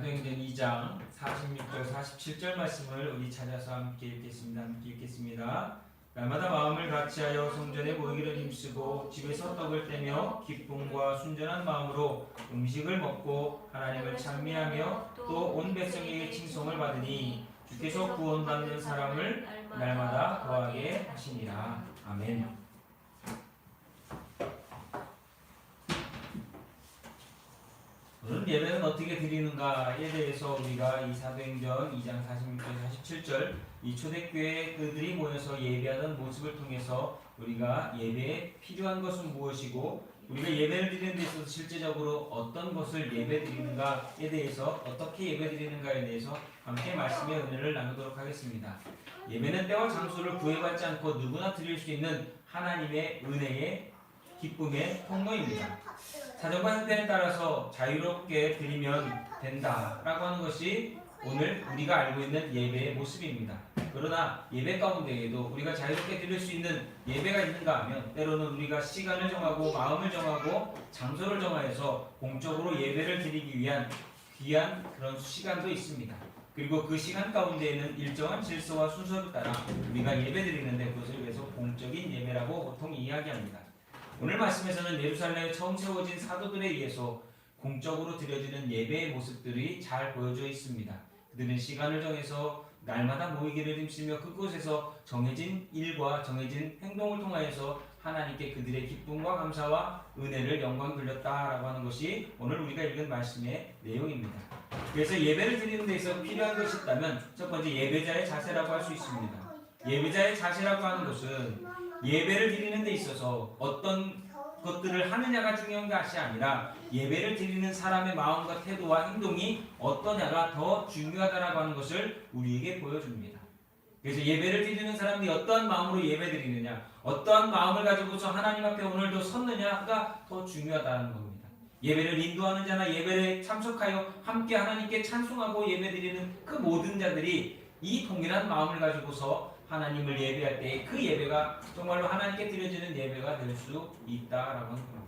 사도행전 2장 46절 47절 말씀을 우리 찾아서 함께 읽겠습니다. 날마다 마음을 같이하여 성전에 모이기를 힘쓰고 집에서 떡을 떼며 기쁨과 순전한 마음으로 음식을 먹고 하나님을 찬미하며 또 온 백성에게 칭송을 받으니 주께서 구원받는 사람을 날마다 더하게 하시니라. 아멘. 오늘 예배는 어떻게 드리는가에 대해서 우리가 이 사도행전 2장 46절 47절 이 초대교회 그들이 모여서 예배하는 모습을 통해서 우리가 예배에 필요한 것은 무엇이고 우리가 예배를 드리는 데 있어서 실제적으로 어떤 것을 예배 드리는가에 대해서 어떻게 예배 드리는가에 대해서 함께 말씀의 은혜를 나누도록 하겠습니다. 예배는 때와 장소를 구애받지 않고 누구나 드릴 수 있는 하나님의 은혜의 기쁨의 통로입니다. 사정과 형편에 따라서 자유롭게 드리면 된다라고 하는 것이 오늘 우리가 알고 있는 예배의 모습입니다. 그러나 예배 가운데에도 우리가 자유롭게 드릴 수 있는 예배가 있는가 하면 때로는 우리가 시간을 정하고 마음을 정하고 장소를 정하여서 공적으로 예배를 드리기 위한 귀한 그런 시간도 있습니다. 그리고 그 시간 가운데에는 일정한 질서와 순서를 따라 우리가 예배 드리는데 그것을 위해서 공적인 예배라고 보통 이야기합니다. 오늘 말씀에서는 예루살렘에 처음 세워진 사도들에 의해서 공적으로 드려지는 예배의 모습들이 잘 보여져 있습니다. 그들은 시간을 정해서 날마다 모이기를 힘쓰며 그곳에서 정해진 일과 정해진 행동을 통하여서 하나님께 그들의 기쁨과 감사와 은혜를 영광 돌렸다라고 하는 것이 오늘 우리가 읽은 말씀의 내용입니다. 그래서 예배를 드리는 데 있어서 필요한 것이 있다면 첫 번째 예배자의 자세라고 할 수 있습니다. 예배자의 자세라고 하는 것은 예배를 드리는 데 있어서 어떤 것들을 하느냐가 중요한 것이 아니라 예배를 드리는 사람의 마음과 태도와 행동이 어떠냐가 더 중요하다라고 하는 것을 우리에게 보여줍니다. 그래서 예배를 드리는 사람들이 어떠한 마음으로 예배 드리느냐, 어떠한 마음을 가지고서 하나님 앞에 오늘도 섰느냐가 더 중요하다는 겁니다. 예배를 인도하는 자나 예배에 참석하여 함께 하나님께 찬송하고 예배 드리는 그 모든 자들이 이 동일한 마음을 가지고서 하나님을 예배할 때 그 예배가 정말로 하나님께 드려지는 예배가 될 수 있다라고 하는 겁니다.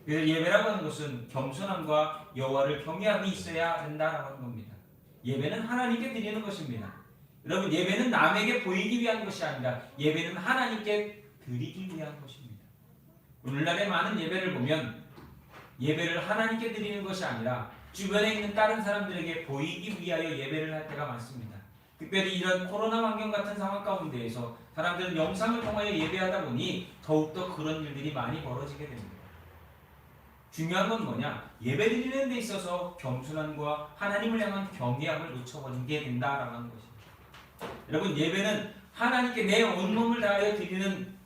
그래서 예배라고 하는 것은 겸손함과 여호와를 경외함이 있어야 된다라고 하는 겁니다. 예배는 하나님께 드리는 것입니다. 여러분, 예배는 남에게 보이기 위한 것이 아니라 예배는 하나님께 드리기 위한 것입니다. 오늘날의 많은 예배를 보면 예배를 하나님께 드리는 것이 아니라 주변에 있는 다른 사람들에게 보이기 위하여 예배를 할 때가 많습니다. 특별히 이런 코로나 환경 같은 상황 가운데에서 사람들은 영상을 통하여 예배하다 보니 더욱더 그런 일들이 많이 벌어지게 됩니다. 중요한 건 뭐냐? 예배 드리는 데 있어서 겸손함과 하나님을 향한 경외함을 놓쳐버리게 된다라고 하는 것입니다. 여러분, 예배는 하나님께 내 온몸을 다하여 드리는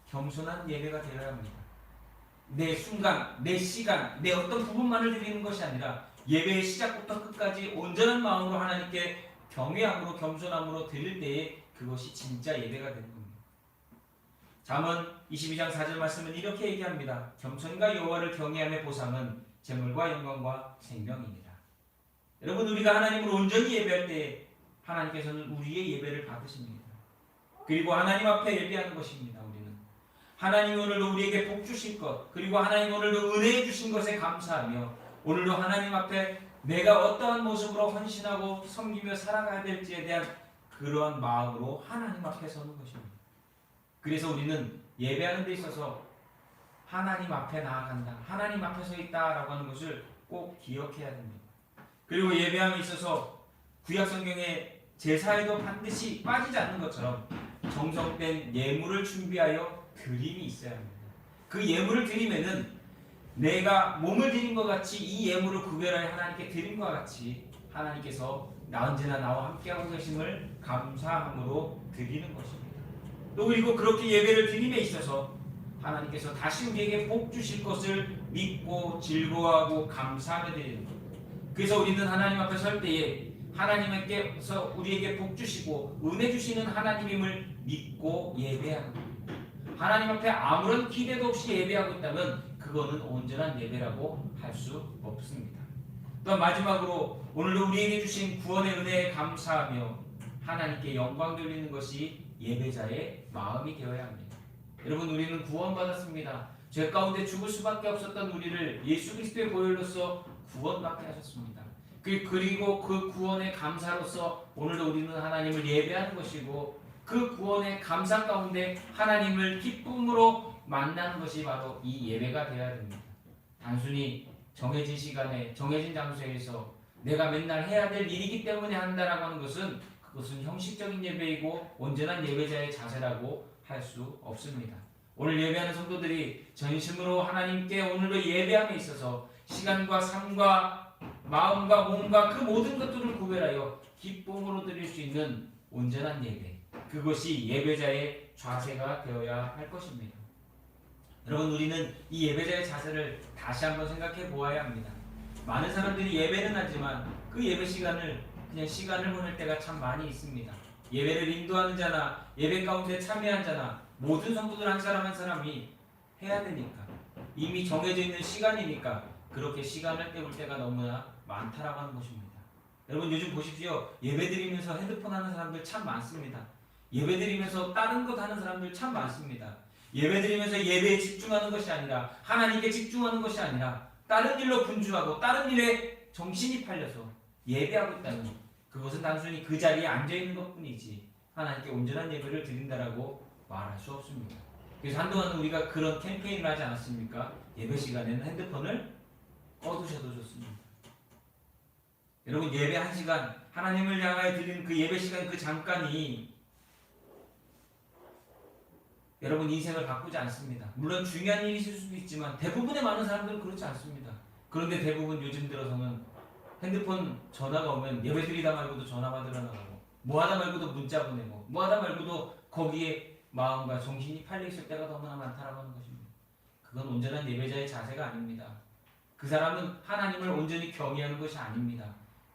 겸손한 예배가 되어야 합니다. 내 순간, 내 시간, 내 어떤 부분만을 드리는 것이 아니라 예배의 시작부터 끝까지 온전한 마음으로 하나님께 경외함으로 겸손함으로 드릴 때에 그것이 진짜 예배가 되는 겁니다. 잠언 22장 4절 말씀은 이렇게 얘기합니다. 겸손과 여호와를 경외함의 보상은 재물과 영광과 생명이니라. 여러분, 우리가 하나님을 온전히 예배할 때 하나님께서는 우리의 예배를 받으십니다. 그리고 하나님 앞에 예배하는 것입니다. 우리는 하나님이 오늘도 우리에게 복 주실 것, 그리고 하나님 오늘도 은혜해 주신 것에 감사하며 오늘도 하나님 앞에 내가 어떠한 모습으로 헌신하고 섬기며 살아가야 될지에 대한 그러한 마음으로 하나님 앞에 서는 것입니다. 그래서 우리는 예배하는 데 있어서 하나님 앞에 나아간다, 하나님 앞에 서 있다라고 하는 것을 꼭 기억해야 됩니다. 그리고 예배함에 있어서 구약성경의 제사에도 반드시 빠지지 않는 것처럼 정성된 예물을 준비하여 드림이 있어야 합니다. 그 예물을 드리면은 내가 몸을 드린 것 같이 이 예물을 구별하여 하나님께 드린 것 같이 하나님께서 언제나 나와 함께하고 계심을 감사함으로 드리는 것입니다. 또 그리고 그렇게 예배를 드림에 있어서 하나님께서 다시 우리에게 복 주실 것을 믿고 즐거워하고 감사하며 드리는 것. 그래서 우리는 하나님 앞에 설 때에 하나님께서 우리에게 복 주시고 은혜 주시는 하나님임을 믿고 예배하는 겁니다. 하나님 앞에 아무런 기대도 없이 예배하고 있다면 그거는 온전한 예배라고 할 수 없습니다. 또 마지막으로 오늘도 우리에게 주신 구원의 은혜에 감사하며 하나님께 영광 돌리는 것이 예배자의 마음이 되어야 합니다. 여러분, 우리는 구원받았습니다. 죄 가운데 죽을 수밖에 없었던 우리를 예수 그리스도의 보혈로서 구원받게 하셨습니다. 그리고 그 구원의 감사로서 오늘도 우리는 하나님을 예배하는 것이고 그 구원의 감사 가운데 하나님을 기쁨으로 만나는 것이 바로 이 예배가 되어야 됩니다. 단순히 정해진 시간에 정해진 장소에서 내가 맨날 해야 될 일이기 때문에 한다라고 하는 것은 그것은 형식적인 예배이고 온전한 예배자의 자세라고 할 수 없습니다. 오늘 예배하는 성도들이 전심으로 하나님께 오늘도 예배함에 있어서 시간과 삶과 마음과 몸과 그 모든 것들을 구별하여 기쁨으로 드릴 수 있는 온전한 예배, 그것이 예배자의 자세가 되어야 할 것입니다. 여러분, 우리는 이 예배자의 자세를 다시 한번 생각해 보아야 합니다. 많은 사람들이 예배는 하지만 그 예배 시간을 그냥 시간을 보낼 때가 참 많이 있습니다. 예배를 인도하는 자나 예배 가운데 참여한 자나 모든 성도들 한 사람 한 사람이 해야 되니까, 이미 정해져 있는 시간이니까 그렇게 시간을 때울 때가 너무나 많다라고 하는 것입니다. 여러분, 요즘 보십시오. 예배드리면서 핸드폰 하는 사람들 참 많습니다. 예배드리면서 다른 것 하는 사람들 참 많습니다. 예배드리면서 예배에 집중하는 것이 아니라, 하나님께 집중하는 것이 아니라 다른 일로 분주하고 다른 일에 정신이 팔려서 예배하고 있다는, 그것은 단순히 그 자리에 앉아있는 것뿐이지 하나님께 온전한 예배를 드린다라고 말할 수 없습니다. 그래서 한동안 우리가 그런 캠페인을 하지 않았습니까? 예배 시간에는 핸드폰을 꺼두셔도 좋습니다. 여러분, 예배 한 시간, 하나님을 향하여 드리는 그 예배 시간, 그 잠깐이 여러분 인생을 바꾸지 않습니다. 물론 중요한 일이 있을 수도 있지만 대부분의 많은 사람들은 그렇지 않습니다. 그런데 대부분 요즘 들어서는 핸드폰 전화가 오면 예배드리다 말고도 전화 받으러 나가고, 뭐하다 말고도 문자 보내고, 뭐하다 말고도 거기에 마음과 정신이 팔려있을 때가 너무나 많다라고 하는 것입니다. 그건 온전한 예배자의 자세가 아닙니다. 그 사람은 하나님을 온전히 경외하는 것이 아닙니다.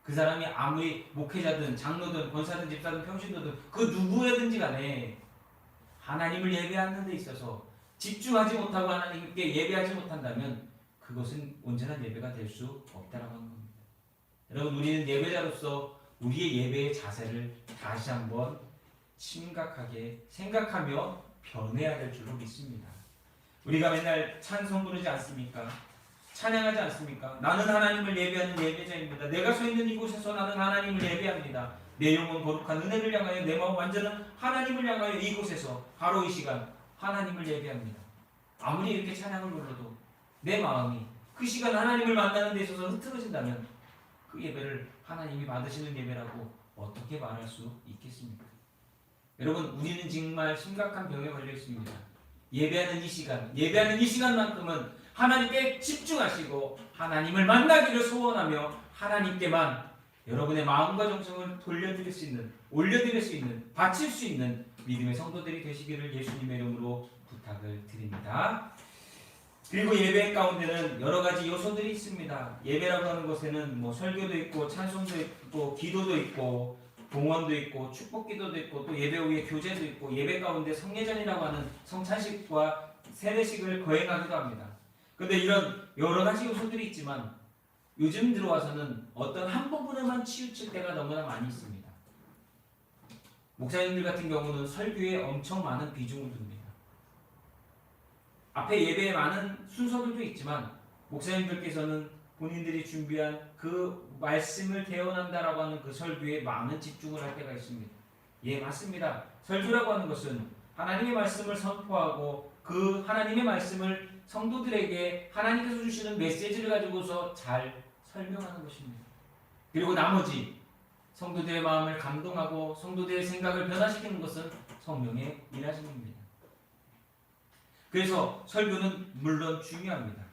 그 사람이 아무리 목회자든 장로든 권사든 집사든 평신도든 그 누구든지 간에 하나님을 예배하는 데 있어서 집중하지 못하고 하나님께 예배하지 못한다면 그것은 온전한 예배가 될 수 없다라고 하는 겁니다. 여러분, 우리는 예배자로서 우리의 예배의 자세를 다시 한번 심각하게 생각하며 변해야 될 줄로 믿습니다. 우리가 맨날 찬송 부르지 않습니까? 찬양하지 않습니까? 나는 하나님을 예배하는 예배자입니다. 내가 서 있는 이곳에서 나는 하나님을 예배합니다. 내 영혼 거룩한 은혜를 향하여, 내 마음 완전한 하나님을 향하여 이곳에서 바로 이 시간 하나님을 예배합니다. 아무리 이렇게 찬양을 불러도 내 마음이 그 시간 하나님을 만나는 데 있어서 흐트러진다면 그 예배를 하나님이 받으시는 예배라고 어떻게 말할 수 있겠습니까? 여러분, 우리는 정말 심각한 병에 걸려 있습니다. 예배하는 이 시간만큼은 하나님께 집중하시고 하나님을 만나기를 소원하며 하나님께만 여러분의 마음과 정성을 돌려드릴 수 있는, 올려드릴 수 있는, 바칠 수 있는 믿음의 성도들이 되시기를 예수님의 이름으로 부탁을 드립니다. 그리고 예배 가운데는 여러 가지 요소들이 있습니다. 예배라고 하는 것에는 뭐 설교도 있고, 찬송도 있고, 기도도 있고, 봉헌도 있고, 축복기도도 있고, 또 예배 후에 교제도 있고, 예배 가운데 성례전이라고 하는 성찬식과 세례식을 거행하기도 합니다. 그런데 이런 여러 가지 요소들이 있지만 요즘 들어와서는 어떤 한 부분에만 치우칠 때가 너무나 많이 있습니다. 목사님들 같은 경우는 설교에 엄청 많은 비중을 둡니다. 앞에 예배에 많은 순서들도 있지만 목사님들께서는 본인들이 준비한 그 말씀을 대언한다라고 하는 그 설교에 많은 집중을 할 때가 있습니다. 예, 맞습니다. 설교라고 하는 것은 하나님의 말씀을 선포하고 그 하나님의 말씀을 성도들에게 하나님께서 주시는 메시지를 가지고서 잘 설명하는 것입니다. 그리고 나머지 성도들의 마음을 감동하고 성도들의 생각을 변화시키는 것은 성령의 일하심입니다. 그래서 설교는 물론 중요합니다.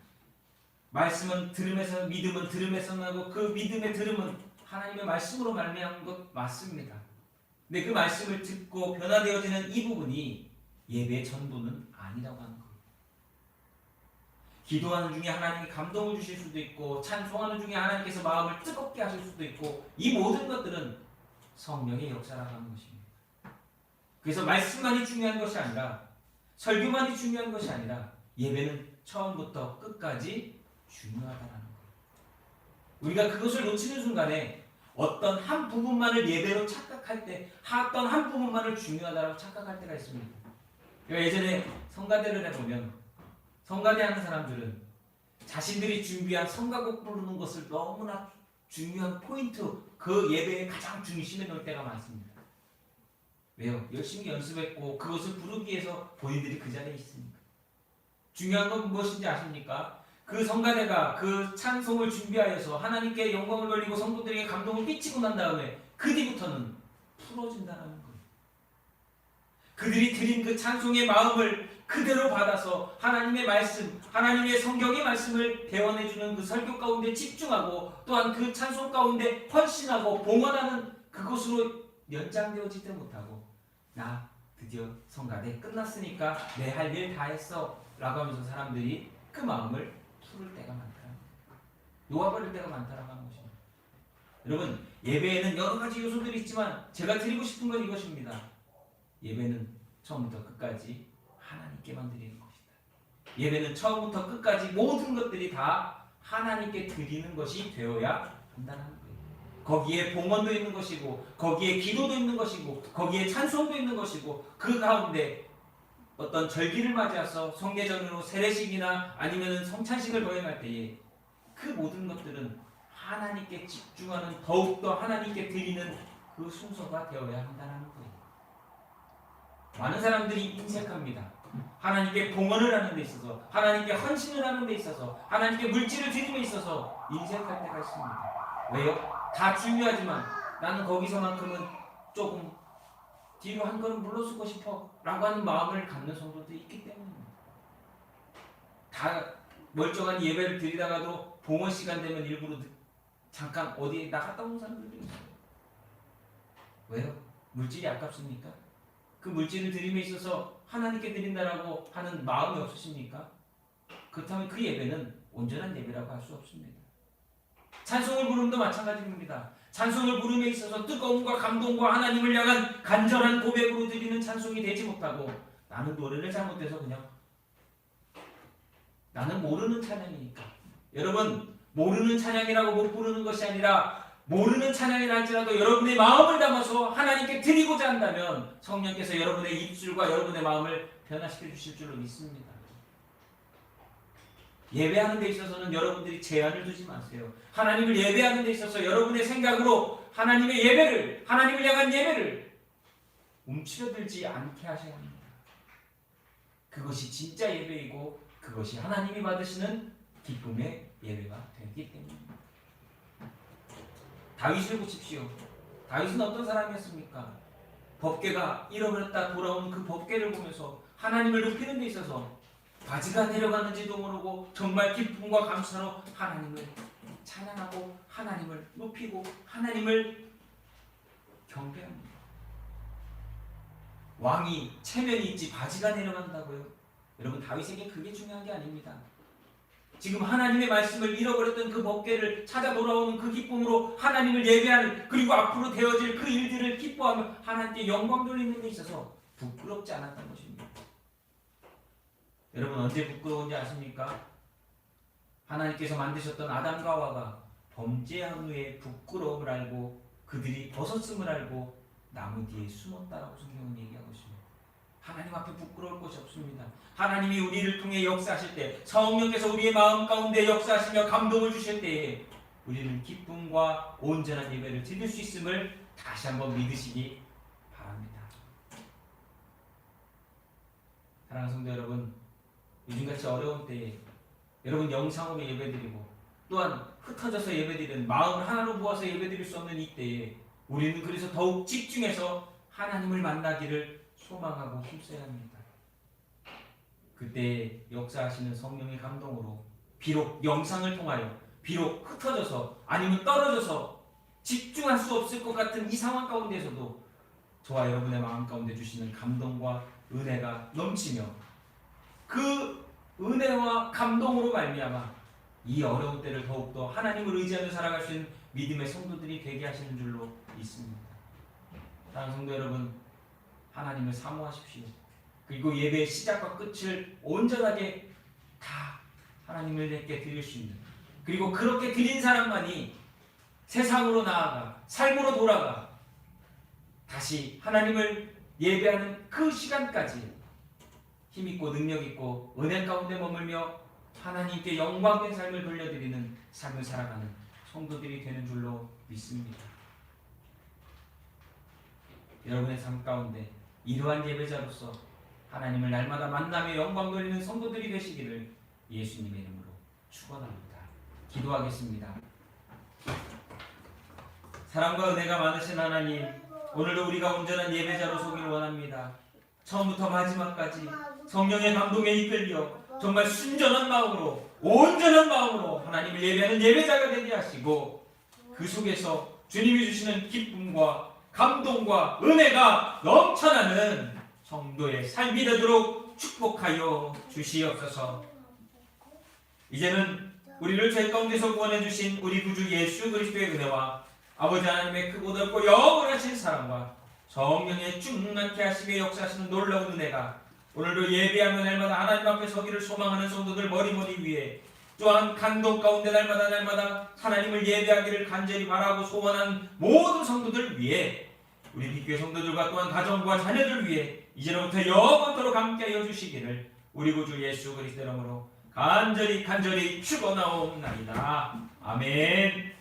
말씀은 들음에서, 믿음은 들음에서 나고 그 믿음의 들음은 하나님의 말씀으로 말미암은 것 맞습니다. 근데 그 말씀을 듣고 변화되어지는 이 부분이 예배의 전부는 아니라고 하는 겁니다. 기도하는 중에 하나님이 감동을 주실 수도 있고, 찬송하는 중에 하나님께서 마음을 뜨겁게 하실 수도 있고, 이 모든 것들은 성령의 역사라고 하는 것입니다. 그래서 말씀만이 중요한 것이 아니라, 설교만이 중요한 것이 아니라 예배는 처음부터 끝까지 중요하다는 거예요. 우리가 그것을 놓치는 순간에 어떤 한 부분만을 예배로 착각할 때, 어떤 한 부분만을 중요하다고 착각할 때가 있습니다. 예전에 성가대를 해보면 성가대 하는 사람들은 자신들이 준비한 성가곡 부르는 것을 너무나 중요한 포인트, 그 예배의 가장 중심에 놓을 때가 많습니다. 왜요? 열심히 연습했고 그것을 부르기 위해서 본인들이 그 자리에 있습니다. 중요한 건 무엇인지 아십니까? 그 성가대가 그 찬송을 준비하여서 하나님께 영광을 돌리고 성도들에게 감동을 끼치고 난 다음에 그 뒤부터는 풀어진다는 거예요. 그들이 드린 그 찬송의 마음을 그대로 받아서 하나님의 말씀, 하나님의 성경의 말씀을 대원해주는 그 설교 가운데 집중하고 또한 그 찬송 가운데 헌신하고 봉헌하는 그것으로 연장되어지지 못하고 나 드디어 성가대 끝났으니까 내 할 일 다 했어 라고 하면서 사람들이 그 마음을 풀을 때가 많다. 놓아버릴 때가 많다라고 하는 것입니다. 여러분, 예배에는 여러 가지 요소들이 있지만 제가 드리고 싶은 건 이것입니다. 예배는 처음부터 끝까지 하나님께만 드리는 것이다. 예배는 처음부터 끝까지 모든 것들이 다 하나님께 드리는 것이 되어야 한다는 거예요. 거기에 봉헌도 있는 것이고 거기에 기도도 있는 것이고 거기에 찬송도 있는 것이고 그 가운데 어떤 절기를 맞이해서 성례전으로 세례식이나 아니면 성찬식을 거행할 때에 그 모든 것들은 하나님께 집중하는, 더욱더 하나님께 드리는 그 순서가 되어야 한다는 거예요. 많은 사람들이 인색합니다. 하나님께 봉헌을 하는 데 있어서, 하나님께 헌신을 하는 데 있어서, 하나님께 물질을 드림에 있어서 인색할 때가 있습니다. 왜요? 다 중요하지만 나는 거기서만큼은 조금 뒤로 한 걸음 물러서고 싶어 라고 하는 마음을 갖는 성도들이 있기 때문입니다. 다 멀쩡한 예배를 드리다가도 봉헌 시간 되면 일부러 잠깐 어디에 나갔다 오는 사람들도 있어요. 왜요? 물질이 아깝습니까? 그 물질을 드림에 있어서 하나님께 드린다라고 하는 마음이 없으십니까? 그렇다면 그 예배는 온전한 예배라고 할 수 없습니다. 찬송을 부름도 마찬가지입니다. 찬송을 부름에 있어서 뜨거움과 감동과 하나님을 향한 간절한 고백으로 드리는 찬송이 되지 못하고 나는 노래를 잘못해서 그냥 나는 모르는 찬양이니까. 여러분, 모르는 찬양이라고 못 부르는 것이 아니라 모르는 찬양이라 할지라도 여러분의 마음을 담아서 하나님께 드리고자 한다면 성령께서 여러분의 입술과 여러분의 마음을 변화시켜 주실 줄로 믿습니다. 예배하는 데 있어서는 여러분들이 제한을 두지 마세요. 하나님을 예배하는 데 있어서 여러분의 생각으로 하나님의 예배를, 하나님을 향한 예배를 움츠러들지 않게 하셔야 합니다. 그것이 진짜 예배이고 그것이 하나님이 받으시는 기쁨의 예배가 되기 때문입니다. 다윗을 보십시오. 다윗은 어떤 사람이었습니까? 법궤가 잃어버렸다 돌아온 그 법궤를 보면서 하나님을 높이는 데 있어서 바지가 내려가는지도 모르고 정말 기쁨과 감사로 하나님을 찬양하고 하나님을 높이고 하나님을 경배합니다. 왕이 체면이 있지 바지가 내려간다고요? 여러분, 다윗에게 그게 중요한 게 아닙니다. 지금 하나님의 말씀을 잃어버렸던 그 법궤를 찾아 돌아오는 그 기쁨으로 하나님을 예배하는, 그리고 앞으로 되어질 그 일들을 기뻐하며 하나님께 영광 돌리는 데 있어서 부끄럽지 않았던 것입니다. 여러분, 언제 부끄러운지 아십니까? 하나님께서 만드셨던 아담과 하와가 범죄한 후에 부끄러움을 알고 그들이 벗었음을 알고 나무 뒤에 숨었다라고 성경은 얘기하고 있습니다. 하나님 앞에 부끄러울 것이 없습니다. 하나님이 우리를 통해 역사하실 때, 성령께서 우리의 마음 가운데 역사하시며 감동을 주실 때에 우리는 기쁨과 온전한 예배를 드릴 수 있음을 다시 한번 믿으시기 바랍니다. 사랑하는 성도 여러분, 요즘같이 어려운 때에 여러분 영상으로 예배드리고 또한 흩어져서 예배드리는, 마음을 하나로 모아서 예배드릴 수 없는 이 때에 우리는 그래서 더욱 집중해서 하나님을 만나기를 소망하고 힘써야 합니다. 그때 역사하시는 성령의 감동으로 비록 영상을 통하여, 비록 흩어져서 아니면 떨어져서 집중할 수 없을 것 같은 이 상황 가운데서도 저와 여러분의 마음 가운데 주시는 감동과 은혜가 넘치며 그 은혜와 감동으로 말미암아 이 어려운 때를 더욱더 하나님을 의지하며 살아갈 수 있는 믿음의 성도들이 되게 하시는 줄로 믿습니다. 사랑하는 성도 여러분, 하나님을 사모하십시오. 그리고 예배의 시작과 끝을 온전하게 다 하나님께 드릴 수 있는, 그리고 그렇게 드린 사람만이 세상으로 나아가 삶으로 돌아가 다시 하나님을 예배하는 그 시간까지 힘있고 능력있고 은혜 가운데 머물며 하나님께 영광된 삶을 돌려드리는 삶을 살아가는 성도들이 되는 줄로 믿습니다. 여러분의 삶 가운데 이러한 예배자로서 하나님을 날마다 만나며 영광 돌리는 성도들이 되시기를 예수님의 이름으로 축원합니다. 기도하겠습니다. 사랑과 은혜가 많으신 하나님, 오늘도 우리가 온전한 예배자로 서길 원합니다. 처음부터 마지막까지 성령의 감동에 이끌려 정말 순전한 마음으로, 온전한 마음으로 하나님을 예배하는 예배자가 되게 하시고, 그 속에서 주님이 주시는 기쁨과 감동과 은혜가 넘쳐나는 성도의 삶이 되도록 축복하여 주시옵소서. 이제는 우리를 죄 가운데서 구원해 주신 우리 구주 예수 그리스도의 은혜와 아버지 하나님의 크고 넓고 영원하신 사랑과 성령의 충만케 하시며 역사하시는 놀라운 은혜가 오늘도 예배하며 날마다 하나님 앞에 서기를 소망하는 성도들 머리머리 위에, 또한 감동 가운데 날마다 하나님을 예배하기를 간절히 바라고 소원하는 모든 성도들 위에, 우리 빛교회 성도들과 또한 가정과 자녀들 위해 이제로부터 영원토록 함께하여 주시기를 우리 구주 예수 그리스도 이름으로 간절히 축원하옵나이다. 아멘.